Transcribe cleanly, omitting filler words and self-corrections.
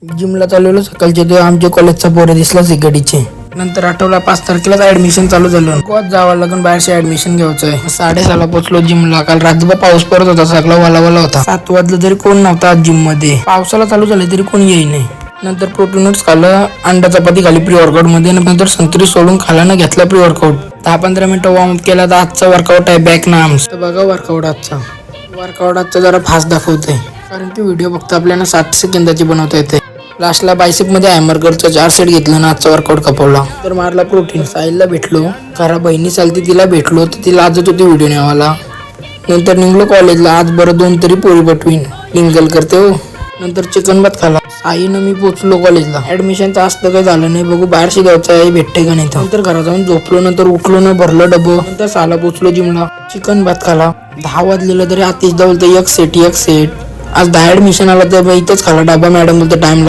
जिमला चालवलं सकाळचे ते आमच्या कॉलेजचा पोरं दिसला सिगडीचे. नंतर आठवला 5 तारखेलाच ऍडमिशन चालू झालं. गोवात जावं लागून बाहेरशी ऍडमिशन घ्यायचंय. 6:30 पोहोचलो जिमला. काल रात्रभर पाऊस पडत होता, सगळा वाला होता. 7 वाजलं तरी कोण नव्हता जिम मध्ये. पावसाला चालू झालं तरी कोण येई नाही. नंतर प्रोटीनच खाल्लं, अंडा चपाती खाली प्री वर्कआउट मध्ये. नंतर संत्री सोडून खाला ना घेतला प्री वर्कआउट. 10-15 मिनिटं वॉर्म अप केला तर आजचा वर्कआउट आहे बॅक ना आर्म्स. बघा वर्कआउट आजचा जरा फास्ट दाखवतोय, कारण की व्हिडिओ फक्त आपल्याला 7 सेकंदाची बनवता येते. लास्टला बायसेप मध्ये हॅमरगरचा 4 सेट घेतला ना आजचा वर्कआउट कपवला. तर मारला प्रोटीन. साहिलला भेटलो, खरा बहिणी चालती तिला भेटलो तर तिला आजच होती व्हिडिओ न्यावाला. नंतर निघलो कॉलेजला. आज बरं 2 तरी पोरी पटवीन लिंगल करते हो. नंतर चिकन भात खाला. साईनं मी पोचलो कॉलेजला. ऍडमिशनचं असतं काही झालं नाही, बघू बाहेर शिकायचं आहे भेटते का नाही. नंतर घरात जाऊन झोपलो. नंतर उठलो ना, भरलं डबं. नंतर 6ला पोचलो जिमला. चिकन भात खाला. 10 वाजलेलं तरी आतिश दावलं तर एक सेट. आज 10 ऍडमिशन आला तर इथंच खाला डबा. मॅडम बोलतो टाइम लागेल.